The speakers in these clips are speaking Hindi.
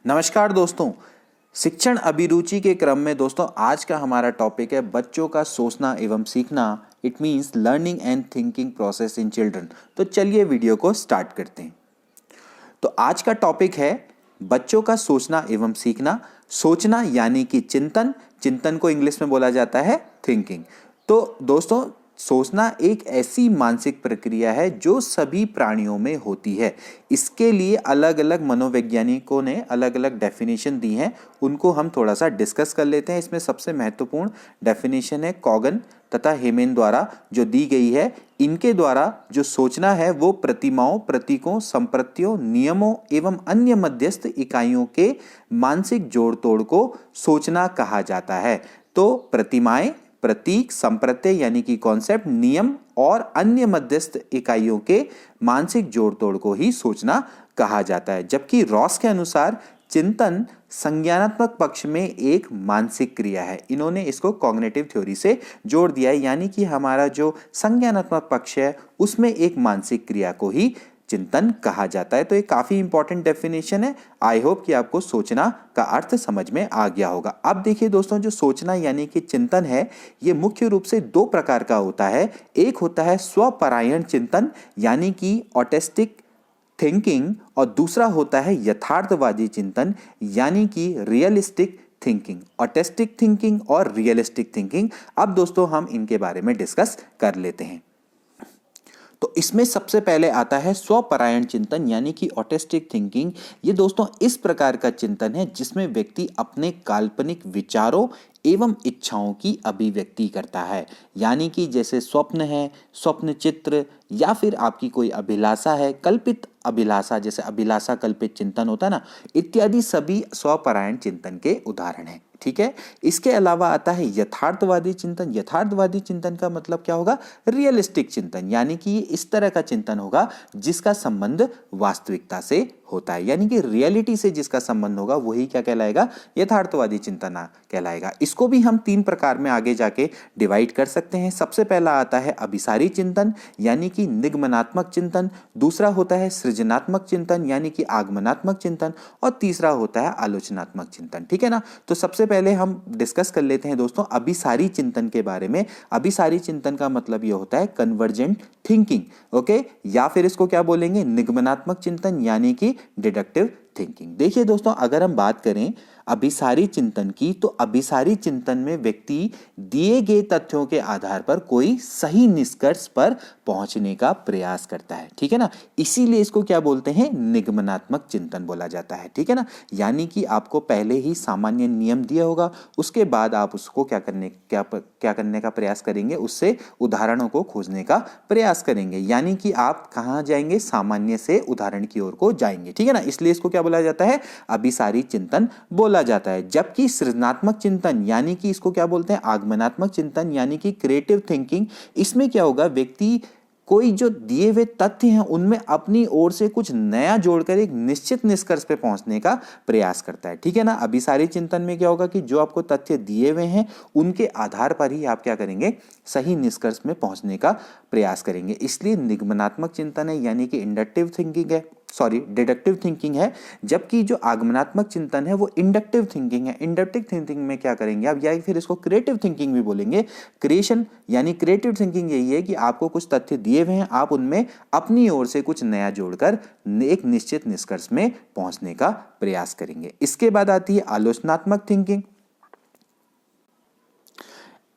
नमस्कार दोस्तों, शिक्षण अभिरुचि के क्रम में दोस्तों आज का हमारा टॉपिक है बच्चों का सोचना एवं सीखना। It means learning and thinking process in children. तो चलिए वीडियो को स्टार्ट करते हैं। तो आज का टॉपिक है बच्चों का सोचना एवं सीखना। सोचना यानी कि चिंतन, चिंतन को इंग्लिश में बोला जाता है थिंकिंग। तो दोस्तों सोचना एक ऐसी मानसिक प्रक्रिया है जो सभी प्राणियों में होती है। इसके लिए अलग अलग मनोवैज्ञानिकों ने अलग अलग डेफिनेशन दी हैं, उनको हम थोड़ा सा डिस्कस कर लेते हैं। इसमें सबसे महत्वपूर्ण डेफिनेशन है कॉगन तथा हेमेन द्वारा जो दी गई है। इनके द्वारा जो सोचना है वो प्रतिमाओं, प्रतीकों, संप्रत्तियों, नियमों एवं अन्य मध्यस्थ इकाइयों के मानसिक जोड़ तोड़ को सोचना कहा जाता है। तो प्रतिमाएं, प्रतीक, संप्रत्यय यानी कि कॉन्सेप्ट, नियम और अन्य मध्यस्थ इकाइयों के मानसिक जोड़ तोड़ को ही सोचना कहा जाता है। जबकि रॉस के अनुसार चिंतन संज्ञानात्मक पक्ष में एक मानसिक क्रिया है। इन्होंने इसको कॉग्निटिव थ्योरी से जोड़ दिया है, यानी कि हमारा जो संज्ञानात्मक पक्ष है उसमें एक मानसिक क्रिया को ही चिंतन कहा जाता है। तो ये काफी इंपॉर्टेंट डेफिनेशन है। आई होप कि आपको सोचना का अर्थ समझ में आ गया होगा। अब देखिए दोस्तों, जो सोचना यानी कि चिंतन है ये मुख्य रूप से दो प्रकार का होता है। एक होता है स्वपरायण चिंतन यानी कि ऑटिस्टिक थिंकिंग, और दूसरा होता है यथार्थवादी चिंतन यानी कि रियलिस्टिक थिंकिंग। ऑटिस्टिक थिंकिंग और रियलिस्टिक थिंकिंग, अब दोस्तों हम इनके बारे में डिस्कस कर लेते हैं। तो इसमें सबसे पहले आता है स्वपरायण चिंतन यानी कि ऑटिस्टिक थिंकिंग। ये दोस्तों इस प्रकार का चिंतन है जिसमें व्यक्ति अपने काल्पनिक विचारों एवं इच्छाओं की अभिव्यक्ति करता है। यानी कि जैसे स्वप्न है, स्वप्न चित्र, या फिर आपकी कोई अभिलाषा है, कल्पित अभिलाषा, जैसे अभिलाषा कल्पित चिंतन होता है ना, इत्यादि सभी स्वपरायण चिंतन के उदाहरण हैं। ठीक है। इसके अलावा आता है यथार्थवादी चिंतन। यथार्थवादी चिंतन का मतलब क्या होगा? रियलिस्टिक चिंतन, यानी कि ये इस तरह का चिंतन होगा जिसका संबंध वास्तविकता से होता है, यानी कि रियलिटी से जिसका संबंध होगा वही क्या कहलाएगा? यथार्थवादी चिंतन कहलाएगा। इसको भी हम तीन प्रकार में आगे जाके डिवाइड कर सकते हैं। सबसे पहला आता है अभिसारी चिंतन यानी कि निगमनात्मक चिंतन, दूसरा होता है सृजनात्मक चिंतन यानी कि आगमनात्मक चिंतन, और तीसरा होता है आलोचनात्मक चिंतन। ठीक है ना। तो सबसे पहले हम डिस्कस कर लेते हैं दोस्तों अभिसारी चिंतन के बारे में। अभिसारी चिंतन का मतलब यह होता है कन्वर्जेंट थिंकिंग, ओके, या फिर इसको क्या बोलेंगे? निगमनात्मक चिंतन यानी कि डिडक्टिव थिंकिंग। देखिए दोस्तों, अगर हम बात करें अभिसारी चिंतन की, तो अभिसारी चिंतन में व्यक्ति दिए गए तथ्यों के आधार पर कोई सही निष्कर्ष पर पहुंचने का प्रयास करता है। ठीक है ना। इसीलिए इसको क्या बोलते हैं? निगमनात्मक चिंतन बोला जाता है। ठीक है ना। यानी कि आपको पहले ही सामान्य नियम दिया होगा, उसके बाद आप उसको क्या करने का प्रयास करेंगे? उससे उदाहरणों को खोजने का प्रयास करेंगे, यानी कि आप कहां जाएंगे? सामान्य से उदाहरण की ओर को जाएंगे। ठीक है ना। इसलिए इसको क्या बोला जाता है? अभिसारी चिंतन बोला जाता है। जबकि सृजनात्मक चिंतन यानी कि इसको क्या बोलते हैं? आगमनात्मक चिंतन यानी कि क्रिएटिव थिंकिंग। इसमें क्या होगा? व्यक्ति कोई जो दिए हुए तथ्य हैं उनमें अपनी ओर से कुछ नया जोड़कर एक निश्चित निष्कर्ष पे पहुंचने का प्रयास करता है। ठीक है ना। अभिसारी चिंतन में क्या होगा कि जो आपको तथ्य दिए हुए हैं उनके आधार पर ही आप क्या करेंगे? सही निष्कर्ष में पहुंचने का प्रयास करेंगे। इसलिए निगमनात्मक चिंतन है यानी कि इंडक्टिव थिंकिंग है, डिडक्टिव थिंकिंग है। जबकि जो आगमनात्मक चिंतन है वो इंडक्टिव थिंकिंग है। इंडक्टिव थिंकिंग में क्या करेंगे आप? या फिर इसको क्रिएटिव थिंकिंग भी बोलेंगे। क्रिएशन यानी क्रिएटिव थिंकिंग यही है कि आपको कुछ तथ्य दिए हुए हैं, आप उनमें अपनी ओर से कुछ नया जोड़कर एक निश्चित निष्कर्ष में पहुंचने का प्रयास करेंगे। इसके बाद आती है आलोचनात्मक थिंकिंग।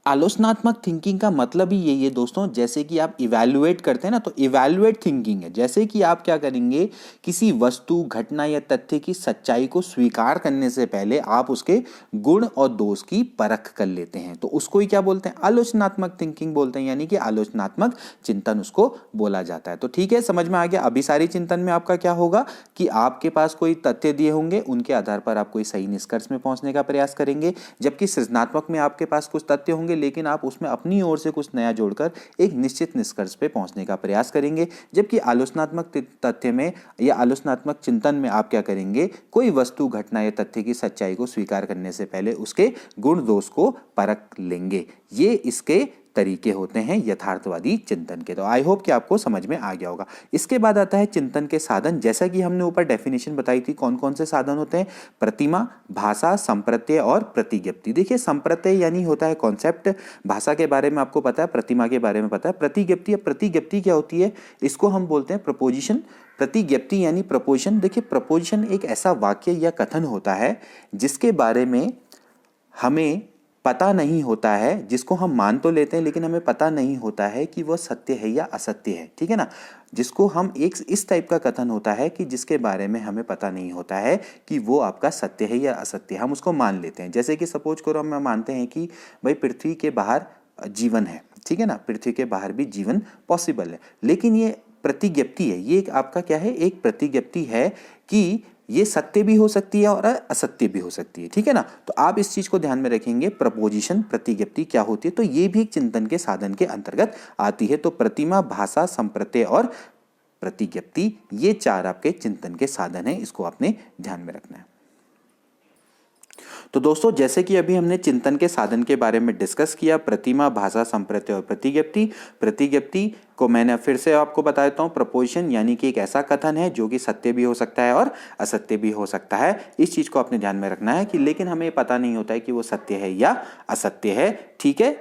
आलोचनात्मक थिंकिंग का मतलब ही यही है दोस्तों, जैसे कि आप इवैल्यूएट करते हैं ना, तो इवैल्यूएट थिंकिंग है। जैसे कि आप क्या करेंगे? किसी वस्तु, घटना या तथ्य की सच्चाई को स्वीकार करने से पहले आप उसके गुण और दोष की परख कर लेते हैं, तो उसको ही क्या बोलते हैं? आलोचनात्मक थिंकिंग बोलते हैं, यानी कि आलोचनात्मक चिंतन उसको बोला जाता है। तो ठीक है, समझ में आ गया। अभिसारी चिंतन में आपका क्या होगा कि आपके पास कोई तथ्य दिए होंगे, उनके आधार पर आप कोई सही निष्कर्ष में पहुंचने का प्रयास करेंगे। जबकि सृजनात्मक में आपके पास कुछ तथ्य होंगे लेकिन आप उसमें अपनी ओर से कुछ नया जोड़कर एक निश्चित निष्कर्ष पे पहुंचने का प्रयास करेंगे। जबकि आलोचनात्मक तथ्य में या आलोचनात्मक चिंतन में आप क्या करेंगे? कोई वस्तु, घटना या तथ्य की सच्चाई को स्वीकार करने से पहले उसके गुण दोष को परख लेंगे। ये इसके तरीके होते हैं यथार्थवादी चिंतन के। तो आई होप कि आपको समझ में आ गया होगा। इसके बाद आता है चिंतन के साधन। जैसा कि हमने ऊपर डेफिनेशन बताई थी, कौन कौन से साधन होते हैं? प्रतिमा, भाषा, संप्रत्यय और प्रतिज्ञप्ति। देखिए, संप्रत्यय यानी होता है कॉन्सेप्ट, भाषा के बारे में आपको पता है, प्रतिमा के बारे में पता है। प्रतिज्ञप्ति, प्रतिज्ञप्ति क्या होती है? इसको हम बोलते हैं प्रपोजिशन। प्रतिज्ञप्ति यानी प्रपोजिशन। देखिए, प्रपोजिशन एक ऐसा वाक्य या कथन होता है जिसके बारे में हमें पता नहीं होता है, जिसको हम मान तो लेते हैं लेकिन हमें पता नहीं होता है कि वह सत्य है या असत्य है, ठीक है ना। जिसको हम एक इस टाइप का कथन होता है कि जिसके बारे में हमें पता नहीं होता है कि वो आपका सत्य है या असत्य है, हम उसको मान लेते हैं। जैसे कि सपोज करो हम मानते हैं कि भाई पृथ्वी के बाहर जीवन है, ठीक है ना, पृथ्वी के बाहर भी जीवन पॉसिबल है, लेकिन ये प्रतिज्ञप्ति है, ये एक आपका क्या है, एक प्रतिज्ञप्ति है कि ये सत्य भी हो सकती है और असत्य भी हो सकती है, ठीक है ना। तो आप इस चीज को ध्यान में रखेंगे, प्रपोजिशन, प्रतिज्ञप्ति क्या होती है, तो ये भी एक चिंतन के साधन के अंतर्गत आती है। तो प्रतिमा, भाषा, संप्रत्यय और प्रतिज्ञप्ति, ये चार आपके चिंतन के साधन हैं, इसको आपने ध्यान में रखना है। तो दोस्तों, जैसे कि अभी हमने चिंतन के साधन के बारे में डिस्कस किया, प्रतिमा, भाषा, संप्रत्यय और प्रतिज्ञप्ति। प्रतिज्ञप्ति को मैंने फिर से आपको बता देता हूँ, प्रपोजिशन यानी कि एक ऐसा कथन है जो कि सत्य भी हो सकता है और असत्य भी हो सकता है। इस चीज को आपने ध्यान में रखना है कि लेकिन हमें पता नहीं होता है कि वो सत्य है या असत्य है, ठीक है।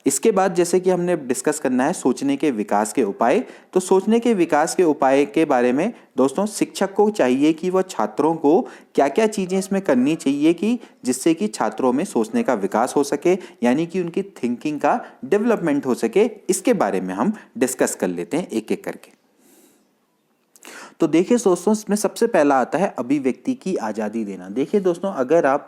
इसके बाद जैसे कि हमने डिस्कस करना है सोचने के विकास के उपाय। तो सोचने के विकास के उपाय के बारे में दोस्तों, शिक्षक को चाहिए कि वह छात्रों को क्या क्या चीज़ें इसमें करनी चाहिए कि जिससे कि छात्रों में सोचने का विकास हो सके, यानी कि उनकी थिंकिंग का डेवलपमेंट हो सके। इसके बारे में हम डिस्कस कर लेते हैं एक एक करके। तो देखिए दोस्तों, इसमें सबसे पहला आता है अभिव्यक्ति की आज़ादी देना। देखिए दोस्तों, अगर आप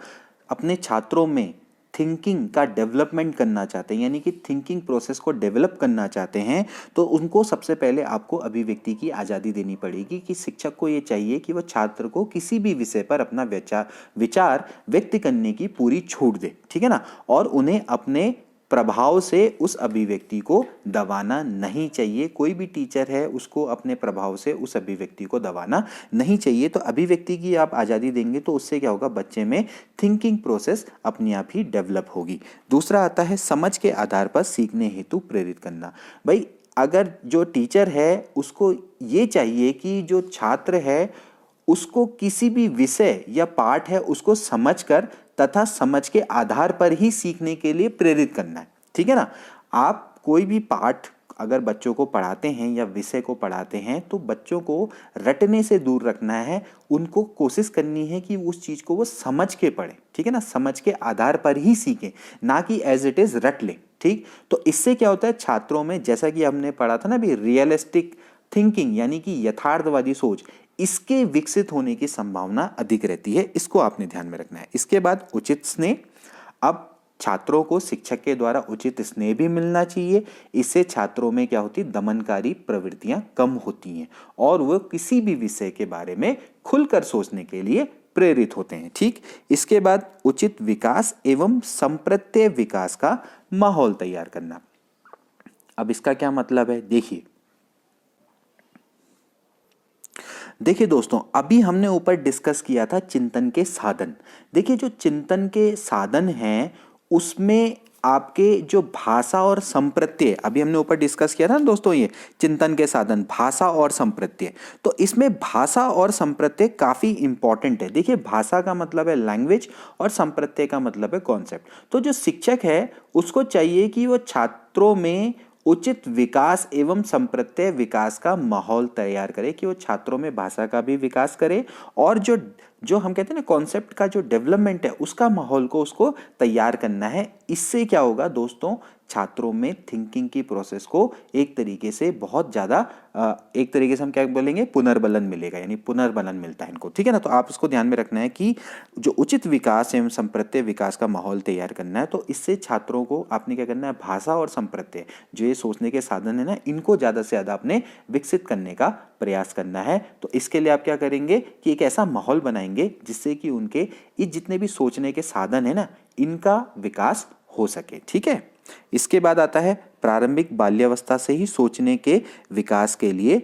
अपने छात्रों में थिंकिंग का डेवलपमेंट करना चाहते हैं, यानी कि थिंकिंग प्रोसेस को डेवलप करना चाहते हैं, तो उनको सबसे पहले आपको अभिव्यक्ति की आज़ादी देनी पड़ेगी कि शिक्षक को ये चाहिए कि वह छात्र को किसी भी विषय पर अपना विचार व्यक्त करने की पूरी छूट दे, ठीक है ना। और उन्हें अपने प्रभाव से उस अभिव्यक्ति को दबाना नहीं चाहिए। कोई भी टीचर है, उसको अपने प्रभाव से उस अभिव्यक्ति को दबाना नहीं चाहिए। तो अभिव्यक्ति की आप आज़ादी देंगे तो उससे क्या होगा, बच्चे में थिंकिंग प्रोसेस अपने आप ही डेवलप होगी। दूसरा आता है समझ के आधार पर सीखने हेतु प्रेरित करना। भाई, अगर जो टीचर है उसको ये चाहिए कि जो छात्र है उसको किसी भी विषय या पाठ है उसको समझकर तथा समझ के आधार पर ही सीखने के लिए प्रेरित करना है, ठीक है ना। आप कोई भी पाठ अगर बच्चों को पढ़ाते हैं या विषय को पढ़ाते हैं तो बच्चों को रटने से दूर रखना है। उनको कोशिश करनी है कि उस चीज़ को वो समझ के पढ़े, ठीक है ना, समझ के आधार पर ही सीखें, ना कि एज इट इज़ रट लें, ठीक। तो इससे क्या होता है, छात्रों में, जैसा कि हमने पढ़ा था ना भी, रियलिस्टिक थिंकिंग यानी कि यथार्थवादी सोच, इसके विकसित होने की संभावना अधिक रहती है। इसको आपने ध्यान में रखना है। इसके बाद उचित स्नेह। अब छात्रों को शिक्षक के द्वारा उचित स्नेह भी मिलना चाहिए। इससे छात्रों में क्या होती है, दमनकारी प्रवृत्तियां कम होती हैं और वह किसी भी विषय के बारे में खुलकर सोचने के लिए प्रेरित होते हैं, ठीक। इसके बाद उचित विकास एवं संप्रत्यय विकास का माहौल तैयार करना। अब इसका क्या मतलब है, देखिए दोस्तों, अभी हमने ऊपर डिस्कस किया था चिंतन के साधन। देखिए, जो चिंतन के साधन हैं उसमें आपके जो भाषा और संप्रत्यय, अभी हमने ऊपर डिस्कस किया था ना दोस्तों, ये चिंतन के साधन भाषा और संप्रत्यय। तो इसमें भाषा और संप्रत्यय काफी इंपॉर्टेंट है। देखिए, भाषा का मतलब है लैंग्वेज और संप्रत्यय का मतलब है कॉन्सेप्ट। तो जो शिक्षक है उसको चाहिए कि वो छात्रों में उचित विकास एवं संप्रत्यय विकास का माहौल तैयार करे, कि वो छात्रों में भाषा का भी विकास करे और जो हम कहते हैं ना कॉन्सेप्ट का जो डेवलपमेंट है उसका माहौल को उसको तैयार करना है। इससे क्या होगा दोस्तों, छात्रों में थिंकिंग की प्रोसेस को एक तरीके से बहुत ज़्यादा एक तरीके से हम क्या बोलेंगे, पुनर्बलन मिलेगा, यानी पुनर्बलन मिलता है इनको, ठीक है ना। तो आप इसको ध्यान में रखना है कि जो उचित विकास एवं संप्रत्यय विकास का माहौल तैयार करना है। तो इससे छात्रों को आपने क्या करना है, भाषा और संप्रत्यय जो ये सोचने के साधन है ना, इनको ज़्यादा से ज़्यादा अपने विकसित करने का प्रयास करना है। तो इसके लिए आप क्या करेंगे कि एक ऐसा माहौल बनाएंगे जिससे कि उनके ये जितने भी सोचने के साधन है ना, इनका विकास हो सके, ठीक है। इसके बाद आता है प्रारंभिक बाल्यावस्था से ही सोचने के विकास के लिए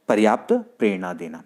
पर्याप्त प्रेरणा देना।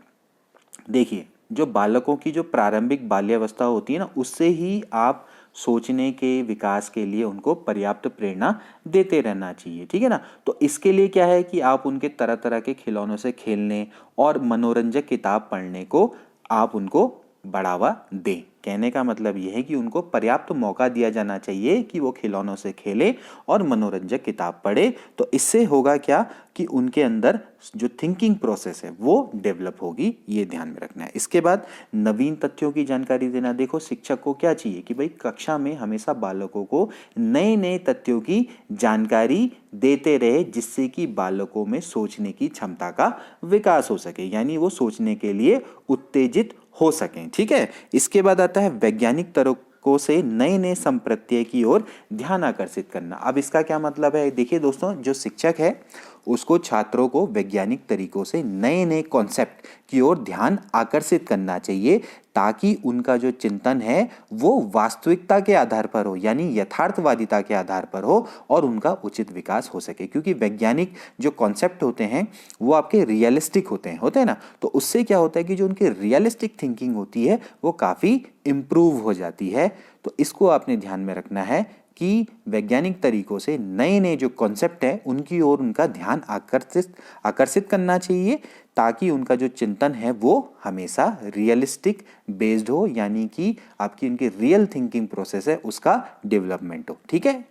देखिए, जो बालकों की जो प्रारंभिक बाल्यावस्था होती है ना, उससे ही आप सोचने के विकास के लिए उनको पर्याप्त प्रेरणा देते रहना चाहिए, ठीक है ना। तो इसके लिए क्या है कि आप उनके तरह तरह के खिलौनों से खेलने और मनोरंजक किताब पढ़ने को आप उनको बढ़ावा दें। कहने का मतलब यह है कि उनको पर्याप्त मौका दिया जाना चाहिए कि वो खिलौनों से खेले और मनोरंजक किताब पढ़े। तो इससे होगा क्या कि उनके अंदर जो थिंकिंग प्रोसेस है वो डेवलप होगी, ये ध्यान में रखना है। इसके बाद नवीन तथ्यों की जानकारी देना। देखो शिक्षक को क्या चाहिए कि भाई कक्षा में हमेशा बालकों को नए नए तथ्यों की जानकारी देते रहे, जिससे कि बालकों में सोचने की क्षमता का विकास हो सके, यानी वो सोचने के लिए उत्तेजित हो सकें, ठीक है। इसके बाद आता है वैज्ञानिक तरीकों से नए नए संप्रत्यय की ओर ध्यान आकर्षित करना। अब इसका क्या मतलब है, देखिए दोस्तों, जो शिक्षक है उसको छात्रों को वैज्ञानिक तरीकों से नए नए कॉन्सेप्ट की ओर ध्यान आकर्षित करना चाहिए, ताकि उनका जो चिंतन है वो वास्तविकता के आधार पर हो, यानी यथार्थवादिता के आधार पर हो और उनका उचित विकास हो सके। क्योंकि वैज्ञानिक जो कॉन्सेप्ट होते हैं वो आपके रियलिस्टिक होते हैं ना। तो उससे क्या होता है कि जो उनकी रियलिस्टिक थिंकिंग होती है वो काफ़ी इम्प्रूव हो जाती है। तो इसको आपने ध्यान में रखना है कि वैज्ञानिक तरीकों से नए नए जो कॉन्सेप्ट है उनकी ओर उनका ध्यान आकर्षित करना चाहिए, ताकि उनका जो चिंतन है वो हमेशा रियलिस्टिक बेस्ड हो, यानी कि आपकी उनकी रियल थिंकिंग प्रोसेस है उसका डेवलपमेंट हो, ठीक है।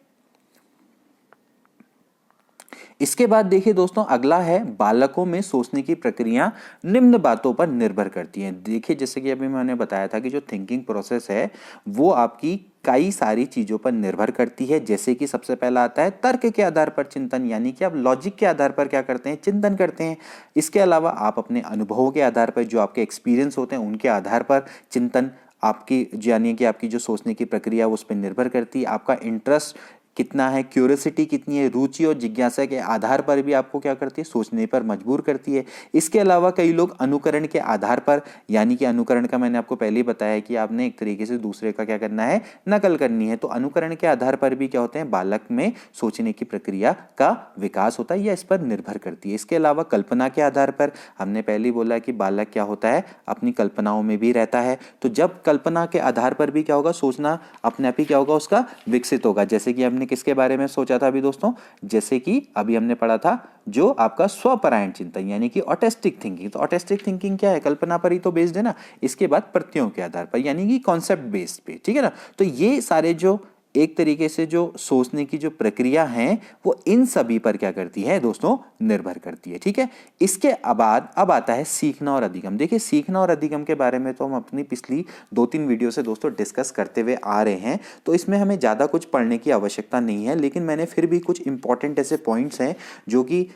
इसके बाद देखिए दोस्तों, अगला है बालकों में सोचने की प्रक्रिया निम्न बातों पर निर्भर करती है। देखिए जैसे कि अभी मैंने बताया था कि जो थिंकिंग प्रोसेस है वो आपकी कई सारी चीज़ों पर निर्भर करती है। जैसे कि सबसे पहला आता है तर्क के आधार पर चिंतन, यानी कि आप लॉजिक के आधार पर क्या करते हैं, चिंतन करते हैं। इसके अलावा आप अपने अनुभवों के आधार पर, जो आपके एक्सपीरियंस होते हैं उनके आधार पर चिंतन आपकी, यानी कि आपकी जो सोचने की प्रक्रिया उस पर निर्भर करती है। आपका इंटरेस्ट कितना है, क्यूरियोसिटी कितनी है, रुचि और जिज्ञासा के आधार पर भी आपको क्या करती है, सोचने पर मजबूर करती है। इसके अलावा कई लोग अनुकरण के आधार पर, यानी कि अनुकरण का मैंने आपको पहले ही बताया कि आपने एक तरीके से दूसरे का क्या करना है, नकल करनी है। तो अनुकरण के आधार पर भी क्या होते हैं, बालक में सोचने की प्रक्रिया का विकास होता है, या इस पर निर्भर करती है। इसके अलावा कल्पना के आधार पर, हमने पहले ही बोला कि बालक क्या होता है, अपनी कल्पनाओं में भी रहता है। तो जब कल्पना के आधार पर भी क्या होगा, सोचना अपने आप ही क्या होगा, उसका विकसित होगा। जैसे कि हमने किसके बारे में सोचा था अभी दोस्तों, जैसे कि अभी हमने पढ़ा था जो आपका स्वपरायण चिंतन, यानी कि ऑटिस्टिक थिंकिंग। तो ऑटिस्टिक थिंकिंग क्या है, कल्पना पर ही तो बेस्ड है ना। इसके बाद प्रत्ययों के आधार पर, यानी कि कॉन्सेप्ट बेस्ड पे, ठीक है ना। तो ये सारे जो एक तरीके से जो सोचने की जो प्रक्रिया है वो इन सभी पर क्या करती है दोस्तों, निर्भर करती है, ठीक है। इसके बाद अब आता है सीखना और अधिगम। देखिए सीखना और अधिगम के बारे में तो हम अपनी पिछली 2-3 वीडियो से दोस्तों डिस्कस करते हुए आ रहे हैं, तो इसमें हमें ज़्यादा कुछ पढ़ने की आवश्यकता नहीं है। लेकिन मैंने फिर भी कुछ इंपॉर्टेंट ऐसे पॉइंट्स हैं जो कि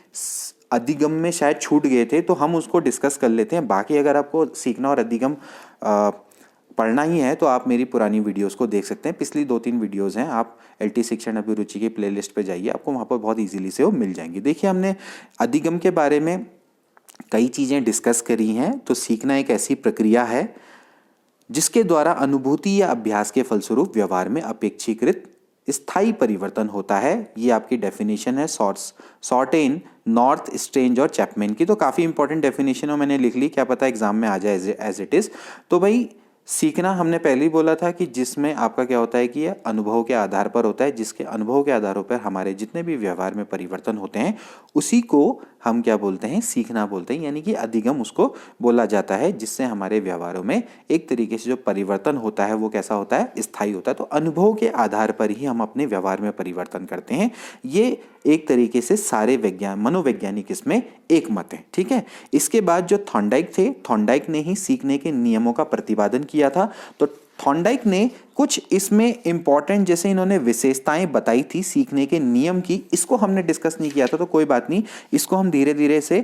अधिगम में शायद छूट गए थे, तो हम उसको डिस्कस कर लेते हैं। बाकी अगर आपको सीखना और अधिगम पढ़ना ही है तो आप मेरी पुरानी वीडियोस को देख सकते हैं। पिछली 2-3 वीडियोस हैं, आप एलटी शिक्षण अभिरुचि की प्लेलिस्ट पे जाइए, आपको वहाँ पर बहुत इजीली से वो मिल जाएंगी। देखिए हमने अधिगम के बारे में कई चीज़ें डिस्कस करी हैं। तो सीखना एक ऐसी प्रक्रिया है जिसके द्वारा अनुभूति या अभ्यास के फलस्वरूप व्यवहार में अपेक्षाकृत स्थायी परिवर्तन होता है। ये आपकी डेफिनेशन है सॉर्टेन, नॉर्थ स्ट्रेंज और चैपमैन की। तो काफ़ी इंपॉर्टेंट डेफिनेशन है, मैंने लिख ली, क्या पता एग्जाम में आ जाए एज इट इज़। तो भाई सीखना हमने पहले ही बोला था कि जिसमें आपका क्या होता है कि यह अनुभव के आधार पर होता है, जिसके अनुभव के आधारों पर हमारे जितने भी व्यवहार में परिवर्तन होते हैं उसी को हम क्या बोलते हैं, सीखना बोलते हैं। यानी कि अधिगम उसको बोला जाता है जिससे हमारे व्यवहारों में एक तरीके से जो परिवर्तन होता है वो कैसा होता है, स्थायी होता है। तो अनुभव के आधार पर ही हम अपने व्यवहार में परिवर्तन करते हैं। ये एक तरीके से सारे मनोवैज्ञानिक इसमें एक मत है, ठीक है। इसके बाद जो थॉर्नडाइक थे, थॉर्नडाइक ने ही सीखने के नियमों का प्रतिपादन किया था। तो थॉर्नडाइक ने कुछ इसमें इंपॉर्टेंट जैसे इन्होंने विशेषताएं बताई थी सीखने के नियम की, इसको हमने डिस्कस नहीं किया था, तो कोई बात नहीं, इसको हम धीरे धीरे से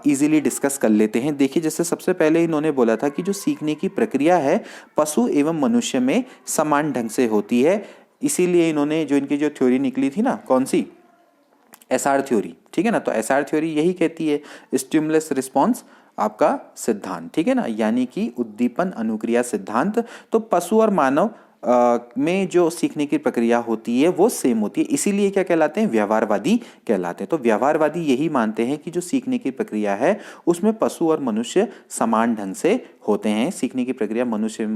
इजीली डिस्कस कर लेते हैं। देखिए जैसे सबसे पहले इन्होंने बोला था कि जो सीखने की प्रक्रिया है पशु एवं मनुष्य में समान ढंग से होती है। इसीलिए इन्होंने जो इनकी जो थ्योरी निकली थी ना, कौन सी, एसआर थ्योरी, ठीक है ना। तो एसआर थ्योरी यही कहती है, स्टिमुलस रिस्पॉन्स आपका सिद्धांत, ठीक है ना, यानी कि उद्दीपन अनुक्रिया सिद्धांत। तो पशु और मानव में जो सीखने की प्रक्रिया होती है वो सेम होती है, इसीलिए क्या कहलाते हैं, व्यवहारवादी कहलाते हैं। तो व्यवहारवादी यही मानते हैं कि जो सीखने की प्रक्रिया है उसमें पशु और मनुष्य समान ढंग से होते हैं। सीखने की प्रक्रिया मनुष्य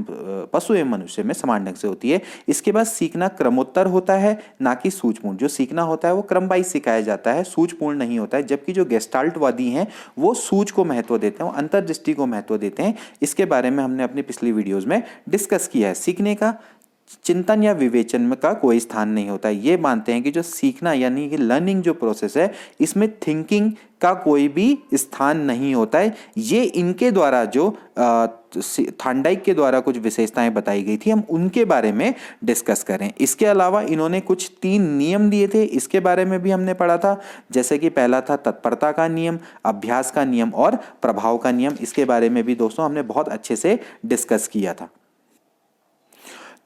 पशु एवं मनुष्य में समान ढंग से होती है। इसके बाद सीखना क्रमोत्तर होता है, ना कि सूझपूर्ण। जो सीखना होता है वो क्रम वाइज सिखाया जाता है, सूझपूर्ण नहीं होता है। जबकि जो गेस्टाल्टवादी हैं वो सूझ को महत्व देते हैं, वो अंतर्दृष्टि को महत्व देते हैं। इसके बारे में हमने अपनी पिछली वीडियोज में डिस्कस किया है। सीखने का चिंतन या विवेचन में का कोई स्थान नहीं होता है। ये मानते हैं कि जो सीखना यानी कि लर्निंग जो प्रोसेस है, इसमें थिंकिंग का कोई भी स्थान नहीं होता है। ये इनके द्वारा जो थांडाइक के द्वारा कुछ विशेषताएं बताई गई थी, हम उनके बारे में डिस्कस करें। इसके अलावा इन्होंने कुछ 3 नियम दिए थे, इसके बारे में भी हमने पढ़ा था। जैसे कि पहला था तत्परता का नियम, अभ्यास का नियम और प्रभाव का नियम। इसके बारे में भी दोस्तों हमने बहुत अच्छे से डिस्कस किया था।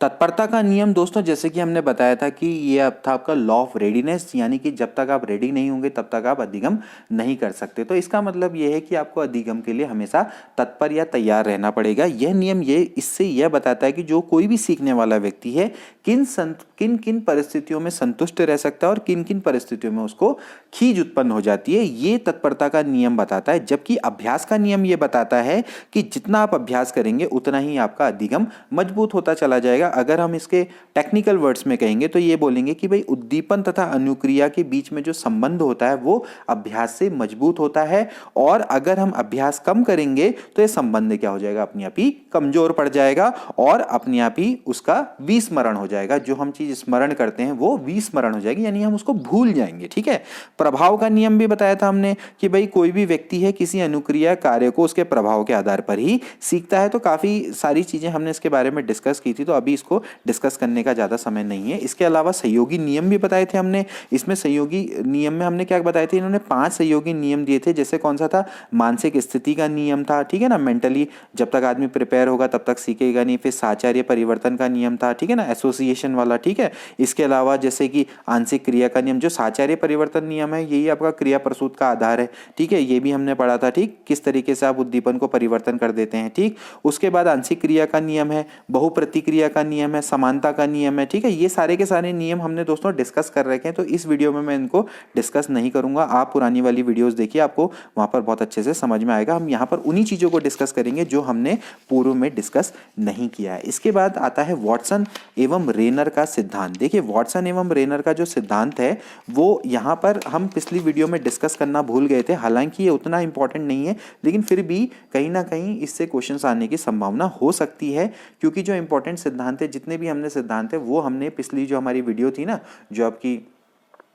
तत्परता का नियम दोस्तों, जैसे कि हमने बताया था कि ये अब था आपका लॉ ऑफ रेडीनेस, यानी कि जब तक आप रेडी नहीं होंगे तब तक आप अधिगम नहीं कर सकते। तो इसका मतलब ये है कि आपको अधिगम के लिए हमेशा तत्पर या तैयार रहना पड़ेगा। यह नियम इससे यह बताता है कि जो कोई भी सीखने वाला व्यक्ति है किन किन परिस्थितियों में संतुष्ट रह सकता है और किन किन परिस्थितियों में उसको खीज उत्पन्न हो जाती है, ये तत्परता का नियम बताता है। जबकि अभ्यास का नियम ये बताता है कि जितना आप अभ्यास करेंगे उतना ही आपका अधिगम मजबूत होता चला जाएगा। अगर हम इसके टेक्निकल वर्ड्स में कहेंगे तो ये बोलेंगे कि भाई उद्दीपन तथा अनुक्रिया के बीच में जो संबंध होता है वो अभ्यास से मजबूत होता है, और अगर हम अभ्यास कम करेंगे तो ये संबंध क्या हो जाएगा, अपने आप ही कमजोर पड़ जाएगा और अपने आप ही उसका विस्मरण हो जाएगा। जो हम चीज स्मरण करते हैं वो विस्मरण हो जाएगी, यानी हम उसको भूल जाएंगे। ठीक है। प्रभाव का नियम भी बताया था हमने कि भाई कोई भी व्यक्ति है किसी अनुक्रिया कार्य को उसके प्रभाव के आधार पर ही सीखता है। तो काफी सारी चीजें हमने इसके बारे में डिस्कस की थी, तो अभी इसको डिस्कस करने का ज्यादा समय नहीं है। इसके अलावा सहयोगी नियम भी बताए थे हमने। इसमें सहयोगी नियम में हमने क्या बताए थे, इन्होंने 5 सहयोगी नियम दिए थे। जैसे कौन सा था, मानसिक स्थिति का नियम था, ठीक है ना, मेंटली जब तक आदमी प्रिपेयर होगा तब तक सीखेगा नहीं। फिर साचार्य परिवर्तन का नियम था, ठीक है ना, एसोसिएशन वाला, ठीक है। इसके अलावा जैसे कि आंशिक क्रिया का नियम, जो साचार्य परिवर्तन नियम है यही आपका क्रिया प्रसूत का आधार है, ठीक है, ये भी हमने पढ़ा था, ठीक, किस तरीके से आप उद्दीपन को परिवर्तन कर देते हैं, ठीक। उसके बाद आंशिक क्रिया का नियम है, बहुप्रतिक्रिया का नियम है, समानता का नियम है, ठीक है। ये सारे के सारे नियम हमने दोस्तों डिस्कस कर रखे हैं, तो इस वीडियो में मैं इनको डिस्कस नहीं करूंगा। आप पुरानी वाली वीडियोस देखिए, आपको वहां पर बहुत अच्छे से समझ में आएगा। हम यहाँ पर उन्हीं चीजों को डिस्कस करेंगे जो हमने पूर्व में डिस्कस नहीं किया है। इसके बाद आता है वॉटसन एवं रेनर का सिद्धांत। देखिए वॉटसन एवं रेनर का जो सिद्धांत है वो यहाँ पर हम पिछली वीडियो में डिस्कस करना भूल गए थे। हालांकि ये उतना इंपॉर्टेंट नहीं है, लेकिन फिर भी कहीं ना कहीं इससे क्वेश्चंस आने की संभावना हो सकती है, क्योंकि जो इंपॉर्टेंट सिद्धांत है, जितने भी हमने सिद्धांत है वो हमने पिछली जो हमारी वीडियो थी ना, जो आपकी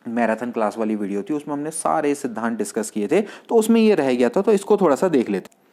मैराथन क्लास वाली वीडियो थी, उसमें हमने सारे सिद्धांत डिस्कस किए थे, तो उसमें ये रह गया था, तो इसको थोड़ा सा देख लेते।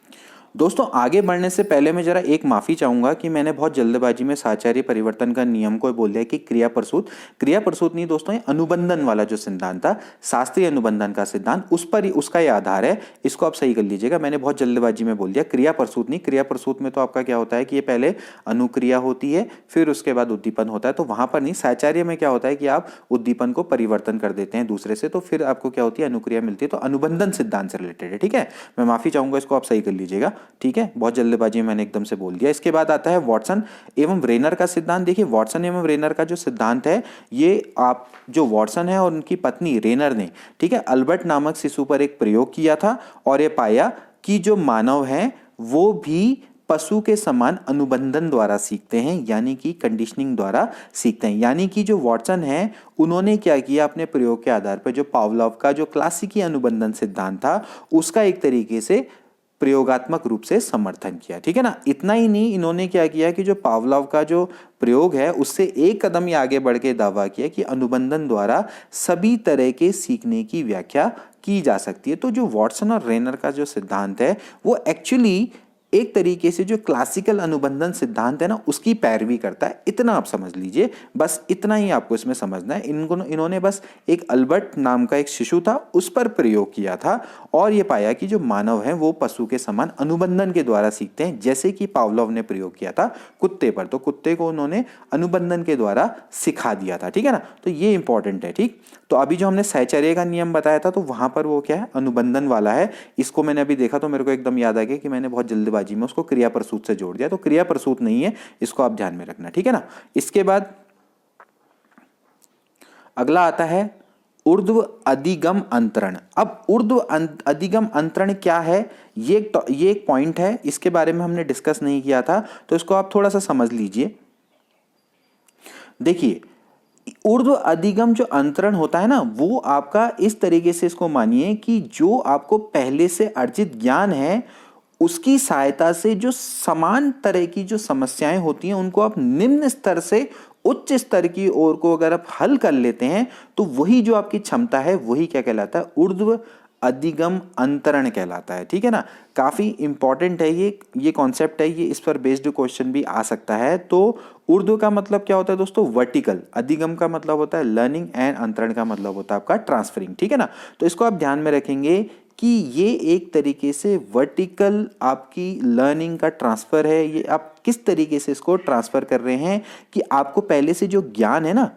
दोस्तों आगे बढ़ने से पहले मैं जरा एक माफी चाहूंगा कि मैंने बहुत जल्दबाजी में साचार्य परिवर्तन का नियम को बोल दिया कि क्रिया प्रसूत नहीं दोस्तों, ये अनुबंधन वाला जो सिद्धांत था, शास्त्रीय अनुबंधन का सिद्धांत, उस पर उसका ये आधार है। इसको आप सही कर लीजिएगा, मैंने बहुत जल्दबाजी में बोल दिया क्रिया प्रसूत नहीं। क्रिया प्रसूत में तो आपका क्या होता है कि ये पहले अनुक्रिया होती है, फिर उसके बाद उद्दीपन होता है, तो वहां पर नहीं। साचार्य में क्या होता है कि आप उद्दीपन को परिवर्तन कर देते हैं दूसरे से, तो फिर आपको क्या होती है, अनुक्रिया मिलती है। तो अनुबंधन सिद्धांत से रिलेटेड है, ठीक है। मैं माफी चाहूंगा, इसको आप सही कर लीजिएगा, ठीक है। बहुत जल्दबाजी में मैंने एकदम से बोल दिया। इसके बाद आता है वॉटसन एवं रेनर का सिद्धांत। देखिए वॉटसन एवं रेनर का जो सिद्धांत है, ये आप जो वॉटसन है और उनकी पत्नी रेनर ने, ठीक है, अल्बर्ट नामक शिशु पर एक प्रयोग किया था और ये पाया कि जो मानव है वो भी पशु के समान अनुबंधन द्वारा सीखते हैं, यानी कि कंडीशनिंग द्वारा सीखते हैं। यानी कि जो वॉटसन है उन्होंने क्या किया, अपने प्रयोग के आधार पर जो पावलोव का जो क्लासिकी अनुबंधन सिद्धांत था उसका एक तरीके से प्रयोगात्मक रूप से समर्थन किया, ठीक है ना। इतना ही नहीं, इन्होंने क्या किया कि जो पावलोव का जो प्रयोग है उससे एक कदम ही आगे बढ़ के दावा किया कि अनुबंधन द्वारा सभी तरह के सीखने की व्याख्या की जा सकती है। तो जो वॉटसन और रेनर का जो सिद्धांत है वो एक्चुअली एक तरीके से जो क्लासिकल अनुबंधन सिद्धांत है ना उसकी पैरवी करता है। इतना आप समझ लीजिए, बस इतना ही आपको इसमें समझना है। इन्होंने बस एक अल्बर्ट नाम का एक शिशु था उस पर प्रयोग किया था और ये पाया कि जो मानव है वो पशु के समान अनुबंधन के द्वारा सीखते हैं, जैसे कि पावलोव ने प्रयोग किया था कुत्ते पर, तो कुत्ते को उन्होंने अनुबंधन के द्वारा सिखा दिया था, ठीक है ना। तो ये इंपॉर्टेंट है, ठीक। तो अभी जो हमने साहचर्य का नियम बताया था तो वहां पर वो क्या है, अनुबंधन वाला है। इसको मैंने अभी देखा तो मेरे को एकदम याद आ गया कि मैंने बहुत जल्दबाजी में उसको क्रिया प्रसूत से जोड़ दिया, तो क्रिया प्रसूत नहीं है, इसको आप ध्यान में रखना, ठीक है ना। इसके बाद अगला आता है ऊर्ध्व अधिगम अंतरण। अब ऊर्ध्व अधिगम अंतरण क्या है, ये एक पॉइंट है, इसके बारे में हमने डिस्कस नहीं किया था, तो इसको आप थोड़ा सा समझ लीजिए। देखिए, ऊर्ध्व अधिगम जो अंतरण होता है ना, वो आपका इस तरीके से इसको मानिए कि जो आपको पहले से अर्जित ज्ञान है उसकी सहायता से जो समान तरह की जो समस्याएं होती हैं उनको आप निम्न स्तर से उच्च स्तर की ओर को अगर आप हल कर लेते हैं तो वही जो आपकी क्षमता है वही क्या कहलाता है, ऊर्ध्व अधिगम अंतरण कहलाता है। ठीक है ना, काफी इंपॉर्टेंट है ये कॉन्सेप्ट है, ये इस पर बेस्ड क्वेश्चन भी आ सकता है। तो ऊर्ध्व का मतलब क्या होता है दोस्तों, वर्टिकल, अधिगम का मतलब होता है लर्निंग एंड अंतरण का मतलब होता है आपका ट्रांसफरिंग। ठीक है ना, तो इसको आप ध्यान में रखेंगे कि ये एक तरीके से वर्टिकल आपकी लर्निंग का ट्रांसफर है। ये आप किस तरीके से इसको ट्रांसफर कर रहे हैं कि आपको पहले से जो ज्ञान है ना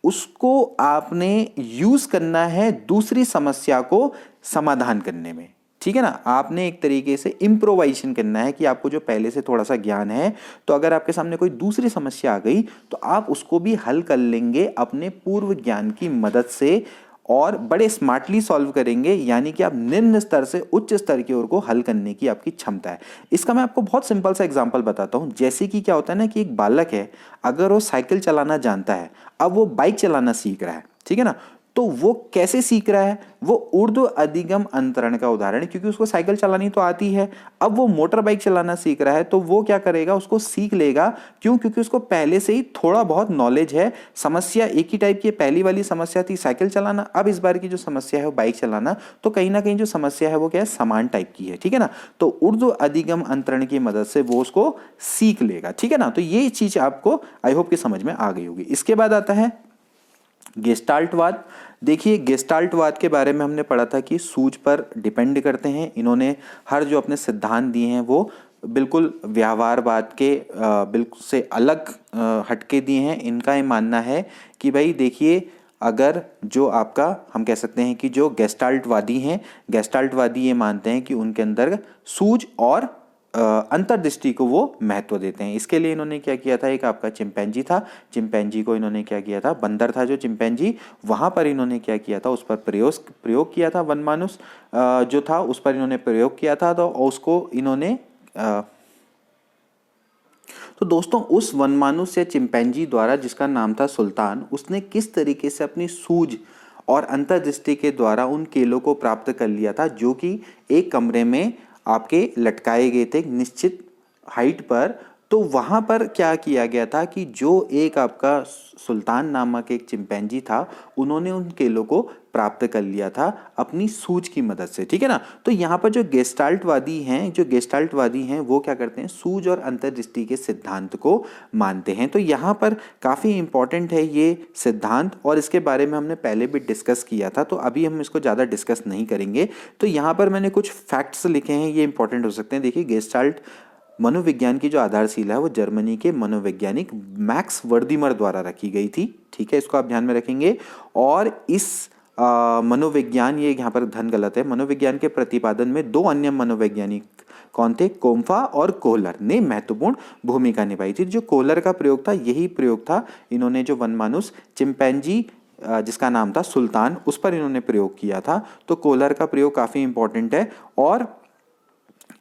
उसको आपने यूज करना है दूसरी समस्या को समाधान करने में। ठीक है ना, आपने एक तरीके से इम्प्रोवाइजेशन करना है कि आपको जो पहले से थोड़ा सा ज्ञान है तो अगर आपके सामने कोई दूसरी समस्या आ गई तो आप उसको भी हल कर लेंगे अपने पूर्व ज्ञान की मदद से और बड़े स्मार्टली सॉल्व करेंगे, यानी कि आप निम्न स्तर से उच्च स्तर की ओर को हल करने की आपकी क्षमता है। इसका मैं आपको बहुत सिंपल सा एग्जांपल बताता हूं। जैसे कि क्या होता है ना कि एक बालक है, अगर वो साइकिल चलाना जानता है, अब वो बाइक चलाना सीख रहा है, ठीक है ना, तो वो कैसे सीख रहा है, वो ऊर्ध्व अधिगम अंतरण का उदाहरण है, क्योंकि उसको साइकिल चलानी तो आती है। अब वो मोटर बाइक चलाना सीख रहा है तो वो क्या करेगा, उसको सीख लेगा। क्यों? क्योंकि उसको पहले से ही थोड़ा बहुत नॉलेज है। समस्या एक ही टाइप की है, पहली वाली समस्या थी साइकिल चलाना, अब इस बार की जो समस्या है वो बाइक चलाना, तो कहीं ना कहीं जो समस्या है वो क्या है, समान टाइप की है। ठीक है ना, तो ऊर्ध्व अधिगम अंतरण की मदद से वो उसको सीख लेगा। ठीक है ना, तो ये चीज आपको आई होप कि समझ में आ गई होगी। इसके बाद आता है गेस्टाल्टवाद। देखिए, गेस्टाल्टवाद के बारे में हमने पढ़ा था कि सूझ पर डिपेंड करते हैं। इन्होंने हर जो अपने सिद्धांत दिए हैं वो बिल्कुल व्यवहारवाद के बिल्कुल से अलग हटके दिए हैं। इनका ये मानना है कि भाई देखिए, अगर जो आपका हम कह सकते हैं कि जो गेस्टाल्टवादी हैं, गेस्टाल्टवादी ये मानते हैं कि उनके अंदर सूझ और अंतर्दृष्टि को वो महत्व देते हैं। इसके लिए इन्होंने क्या किया था, एक आपका चिंपैंजी था, चिंपैंजी को इन्होंने क्या किया था, बंदर था जो चिंपैंजी, वहां पर इन्होंने क्या किया था, उस पर प्रयोग किया था, वनमानुष जो था उस पर इन्होंने प्रयोग किया था। तो उसको इन्होंने तो दोस्तों उस वनमानुष या चिंपैंजी द्वारा, जिसका नाम था सुल्तान, उसने किस तरीके से अपनी सूझ और अंतर्दृष्टि के द्वारा उन केलों को प्राप्त कर लिया था, जो कि एक कमरे में आपके लटकाए गए थे एक निश्चित हाइट पर। तो वहां पर क्या किया गया था कि जो एक आपका सुल्तान नामक एक चिंपैंजी था, उन्होंने उन केलों को प्राप्त कर लिया था अपनी सूझ की मदद से। ठीक है ना, तो यहाँ पर जो गेस्टाल्टवादी हैं वो क्या करते हैं, सूझ और अंतर्दृष्टि के सिद्धांत को मानते हैं। तो यहाँ पर काफी इंपॉर्टेंट है ये सिद्धांत, और इसके बारे में हमने पहले भी डिस्कस किया था, तो अभी हम इसको ज्यादा डिस्कस नहीं करेंगे। तो यहाँ पर मैंने कुछ फैक्ट्स लिखे हैं, ये इंपॉर्टेंट हो सकते हैं। देखिए, गेस्टाल्ट मनोविज्ञान की जो आधारशिला है वो जर्मनी के मनोवैज्ञानिक मैक्स वर्दीमर द्वारा रखी गई थी। ठीक है, इसको आप ध्यान में रखेंगे। और इस मनोविज्ञान, ये यहाँ पर धन गलत है, मनोविज्ञान के प्रतिपादन में दो अन्य मनोवैज्ञानिक कौन थे, कोम्फा और कोहलर ने महत्वपूर्ण भूमिका निभाई थी। जो कोहलर का प्रयोग था, यही प्रयोग था, इन्होंने जो वनमानुष चिंपैंजी जिसका नाम था सुल्तान, उस पर इन्होंने प्रयोग किया था। तो कोहलर का प्रयोग काफी इंपॉर्टेंट है। और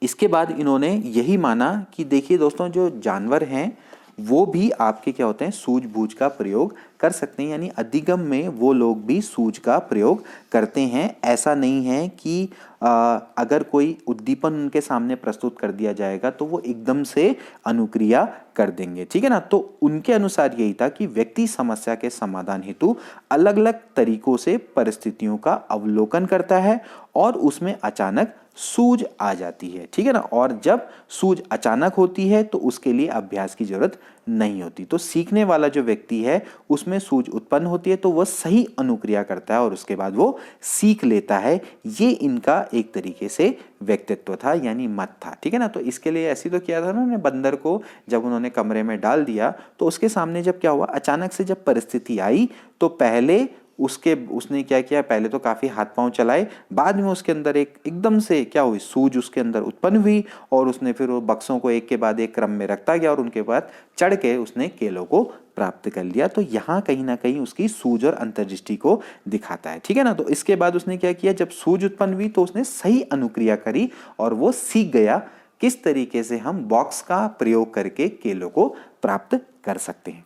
इसके बाद इन्होंने यही माना कि देखिए दोस्तों, जो जानवर हैं वो भी आपके क्या होते हैं, सूझबूझ का प्रयोग कर सकते हैं, यानी अधिगम में वो लोग भी सूझ का प्रयोग करते हैं। ऐसा नहीं है कि अगर कोई उद्दीपन उनके सामने प्रस्तुत कर दिया जाएगा तो वो एकदम से अनुक्रिया कर देंगे। ठीक है ना, तो उनके अनुसार यही था कि व्यक्ति समस्या के समाधान हेतु अलग अलग तरीकों से परिस्थितियों का अवलोकन करता है और उसमें अचानक सूझ आ जाती है। ठीक है ना, और जब सूझ अचानक होती है तो उसके लिए अभ्यास की जरूरत नहीं होती। तो सीखने वाला जो व्यक्ति है उसमें सूझ उत्पन्न होती है तो वह सही अनुक्रिया करता है और उसके बाद वो सीख लेता है। ये इनका एक तरीके से व्यक्तित्व था, यानी मत था। ठीक है ना, तो इसके लिए ऐसी तो किया था ना उन्होंने, बंदर को जब उन्होंने कमरे में डाल दिया तो उसके सामने जब क्या हुआ, अचानक से जब परिस्थिति आई तो पहले उसने क्या किया, पहले तो काफ़ी हाथ पांव चलाए, बाद में उसके अंदर एकदम से क्या हुई, सूझ उसके अंदर उत्पन्न हुई और उसने फिर वो बक्सों को एक के बाद एक क्रम में रखता गया और उनके बाद चढ़ के उसने केलों को प्राप्त कर लिया। तो यहाँ कहीं ना कहीं उसकी सूझ और अंतर्दृष्टि को दिखाता है, ठीक है ना। तो इसके बाद उसने क्या किया, जब सूझ उत्पन्न हुई तो उसने सही अनुक्रिया करी और वो सीख गया किस तरीके से हम बॉक्स का प्रयोग करके केलों को प्राप्त कर सकते हैं।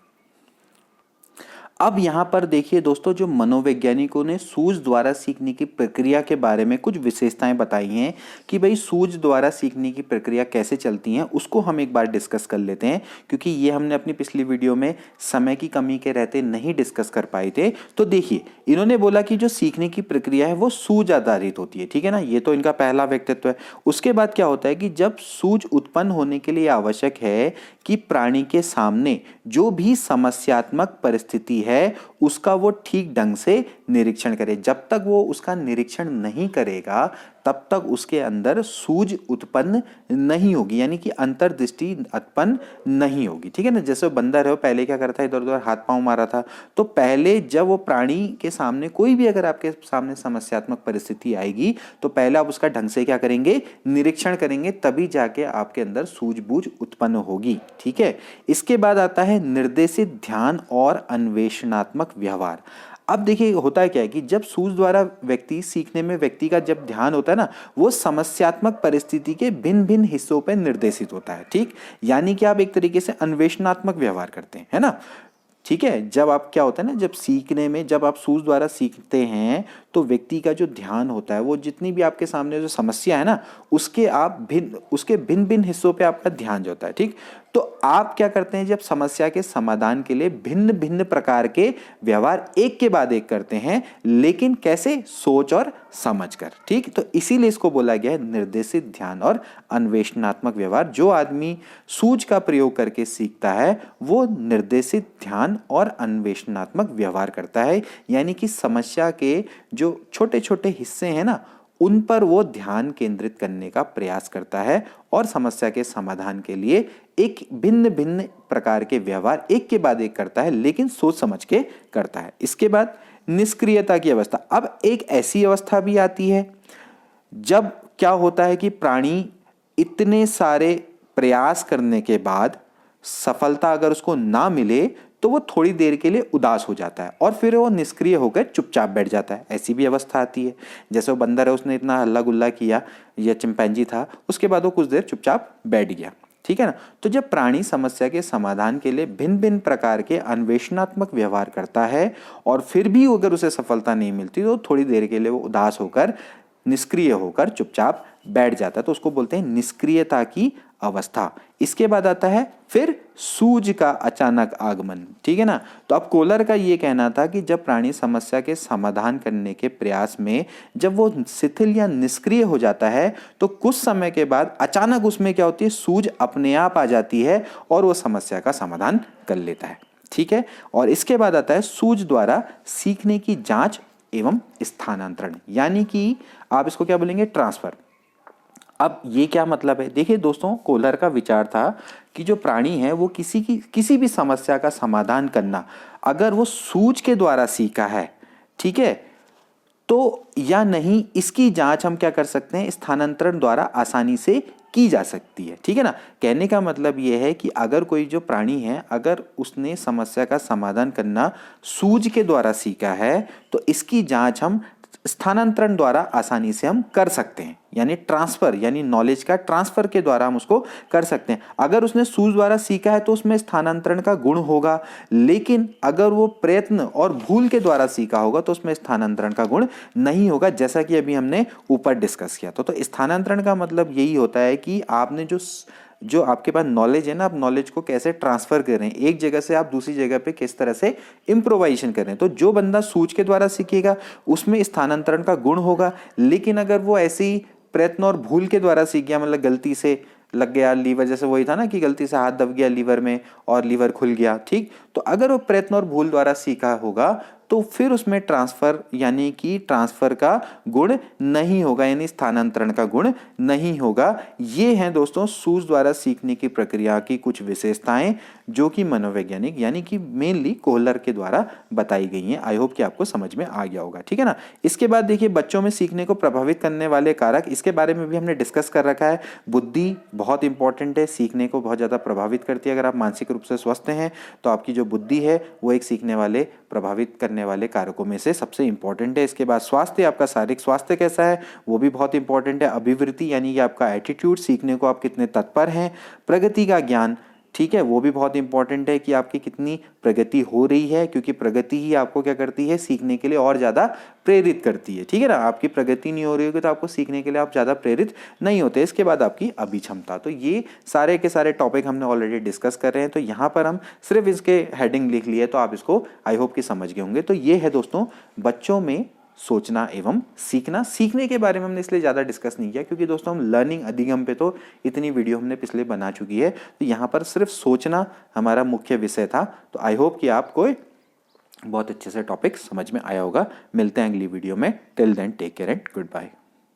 अब यहाँ पर देखिए दोस्तों, जो मनोवैज्ञानिकों ने सूझ द्वारा सीखने की प्रक्रिया के बारे में कुछ विशेषताएं बताई हैं कि भाई सूझ द्वारा सीखने की प्रक्रिया कैसे चलती हैं, उसको हम एक बार डिस्कस कर लेते हैं, क्योंकि ये हमने अपनी पिछली वीडियो में समय की कमी के रहते नहीं डिस्कस कर पाए थे। तो देखिए, इन्होंने बोला कि जो सीखने की प्रक्रिया है वो सूझ आधारित होती है, ठीक है ना, ये तो इनका पहला व्यक्तित्व है। उसके बाद क्या होता है कि जब सूझ उत्पन्न होने के लिए आवश्यक है कि प्राणी के सामने जो भी समस्यात्मक परिस्थिति है उसका वो ठीक ढंग से निरीक्षण करे। जब तक वो उसका निरीक्षण नहीं करेगा तब तक उसके अंदर सूझ उत्पन्न नहीं होगी, यानी कि अंतर्दृष्टि उत्पन्न नहीं होगी, ठीक है ना। जैसे बंदर है, वो पहले क्या करता है, इधर उधर हाथ पांव मारा था, तो पहले जब वो प्राणी के सामने कोई भी अगर आपके सामने समस्यात्मक परिस्थिति आएगी तो पहले आप उसका ढंग से क्या करेंगे, निरीक्षण करेंगे, तभी जाके आपके अंदर सूझबूझ उत्पन्न होगी, ठीक है। इसके बाद आता है निर्देशित ध्यान और अन्वेषणात्मक व्यवहार। अब देखिए होता है क्या है कि जब सूझ द्वारा व्यक्ति सीखने में व्यक्ति का जब ध्यान होता है ना, वो समस्यात्मक परिस्थिति के भिन्न भिन्न हिस्सों पर निर्देशित होता है, ठीक। यानी कि आप एक तरीके से अन्वेषणात्मक व्यवहार करते हैं, है ना, ठीक है। जब आप क्या होता है ना, जब सीखने में जब आप सूझ द्वारा सीखते हैं तो व्यक्ति का जो ध्यान होता है वो जितनी भी आपके सामने जो समस्या है ना उसके भिन्न भिन्न हिस्सों पे आपका ध्यान जाता है, ठीक। तो आप क्या करते हैं, जब समस्या के समाधान के लिए भिन्न भिन्न प्रकार के व्यवहार एक के बाद एक करते हैं, लेकिन कैसे, सोच और समझ कर, ठीक। तो इसीलिए इसको बोला गया है निर्देशित ध्यान और अन्वेषणात्मक व्यवहार। जो आदमी सूझ का प्रयोग करके सीखता है वो निर्देशित ध्यान और अन्वेषणात्मक व्यवहार करता है, यानी कि समस्या के जो छोटे छोटे हिस्से हैं ना उन पर वो ध्यान केंद्रित करने का प्रयास करता है और समस्या के समाधान के लिए एक भिन्न भिन्न प्रकार के व्यवहार एक के बाद एक करता है, लेकिन सोच समझ के करता है। इसके बाद निष्क्रियता की अवस्था। अब एक ऐसी अवस्था भी आती है जब क्या होता है कि प्राणी इतने सारे प्रयास करने के बाद सफलता अगर उसको ना मिले तो वो थोड़ी देर के लिए उदास हो जाता है और फिर वो निष्क्रिय होकर चुपचाप बैठ जाता है। ऐसी भी अवस्था आती है। जैसे वो बंदर है, उसने इतना हल्ला गुल्ला किया, या चिंपैंजी था, उसके बाद वो कुछ देर चुपचाप बैठ गया, ठीक है ना। तो जब प्राणी समस्या के समाधान के लिए भिन्न भिन्न प्रकार के अन्वेषणात्मक व्यवहार करता है और फिर भी अगर उसे सफलता नहीं मिलती तो थोड़ी देर के लिए वो उदास होकर निष्क्रिय होकर चुपचाप बैठ जाता है, तो उसको बोलते हैं निष्क्रियता की अवस्था। इसके बाद आता है फिर सूझ का अचानक आगमन, ठीक है ना। तो अब कोलर का ये कहना था कि जब प्राणी समस्या के समाधान करने के प्रयास में जब वो शिथिल या निष्क्रिय हो जाता है तो कुछ समय के बाद अचानक उसमें क्या होती है, सूझ अपने आप आ जाती है और वो समस्या का समाधान कर लेता है, ठीक है। और इसके बाद आता है सूझ द्वारा सीखने की जांच एवं स्थानांतरण, यानी कि आप इसको क्या बोलेंगे, ट्रांसफर। अब ये क्या मतलब है, देखिए दोस्तों, कोलर का विचार था कि जो प्राणी है वो किसी भी समस्या का समाधान करना अगर वो सूझ के द्वारा सीखा है, ठीक है, तो या नहीं, इसकी जांच हम क्या कर सकते हैं, स्थानांतरण द्वारा आसानी से की जा सकती है, ठीक है ना। कहने का मतलब यह है कि अगर कोई जो प्राणी है अगर उसने समस्या का समाधान करना सूझ के द्वारा सीखा है तो इसकी जांच हम स्थानांतरण द्वारा आसानी से हम कर सकते हैं, यानी ट्रांसफर, यानी नॉलेज का ट्रांसफर के द्वारा हम उसको कर सकते हैं। अगर उसने सूझ द्वारा सीखा है तो उसमें स्थानांतरण का गुण होगा, लेकिन अगर वो प्रयत्न और भूल के द्वारा सीखा होगा तो उसमें स्थानांतरण का गुण नहीं होगा, जैसा कि अभी हमने ऊपर डिस्कस किया। तो स्थानांतरण का मतलब यही होता है कि आपने जो आपके पास नॉलेज है ना, आप नॉलेज को कैसे ट्रांसफर कर रहे हैं, एक जगह से आप दूसरी जगह पे किस तरह से इम्प्रोवाइजेशन कर रहे हैं। तो जो बंदा सूझ के द्वारा सीखेगा उसमें स्थानांतरण का गुण होगा, लेकिन अगर वो ऐसे ही प्रयत्न और भूल के द्वारा सीख गया, मतलब गलती से लग गया लीवर, जैसे वही था ना कि गलती से हाथ दब गया लीवर में और लीवर खुल गया, ठीक। तो अगर वो प्रयत्न और भूल द्वारा सीखा होगा तो फिर उसमें ट्रांसफर यानी कि ट्रांसफर का गुण नहीं होगा, यानी स्थानांतरण का गुण नहीं होगा। ये हैं दोस्तों सूज द्वारा सीखने की प्रक्रिया की कुछ विशेषताएं जो कि मनोवैज्ञानिक यानी कि मेनली कोहलर के द्वारा बताई गई हैं। आई होप कि आपको समझ में आ गया होगा, ठीक है ना। इसके बाद देखिए बच्चों में सीखने को प्रभावित करने वाले कारक, इसके बारे में भी हमने डिस्कस कर रखा है। बुद्धि बहुत इंपॉर्टेंट है, सीखने को बहुत ज़्यादा प्रभावित करती है। अगर आप मानसिक रूप से स्वस्थ हैं तो आपकी जो बुद्धि है वो एक सीखने वाले प्रभावित करने वाले कारकों में से सबसे इंपॉर्टेंट है। इसके बाद स्वास्थ्य, आपका शारीरिक स्वास्थ्य कैसा है वो भी बहुत इंपॉर्टेंट है। अभिवृत्ति यानी कि आपका एटीट्यूड, सीखने को आप कितने तत्पर हैं। प्रगति का ज्ञान, ठीक है, वो भी बहुत इंपॉर्टेंट है कि आपकी कितनी प्रगति हो रही है, क्योंकि प्रगति ही आपको क्या करती है, सीखने के लिए और ज़्यादा प्रेरित करती है, ठीक है ना। आपकी प्रगति नहीं हो रही होगी तो आपको सीखने के लिए आप ज़्यादा प्रेरित नहीं होते। इसके बाद आपकी अभिक्षमता। तो ये सारे के सारे टॉपिक हमने ऑलरेडी डिस्कस कर रहे हैं, तो यहाँ पर हम सिर्फ इसके हेडिंग लिख लिए, तो आप इसको आई होप कि समझ गए होंगे। तो ये है दोस्तों बच्चों में सोचना एवं सीखना। सीखने के बारे में हमने इसलिए ज़्यादा डिस्कस नहीं किया क्योंकि दोस्तों हम लर्निंग अधिगम पे तो इतनी वीडियो हमने पिछले बना चुकी है, तो यहाँ पर सिर्फ सोचना हमारा मुख्य विषय था। तो आई होप कि आपको बहुत अच्छे से टॉपिक समझ में आया होगा। मिलते हैं अगली वीडियो में। Till then take care and good bye.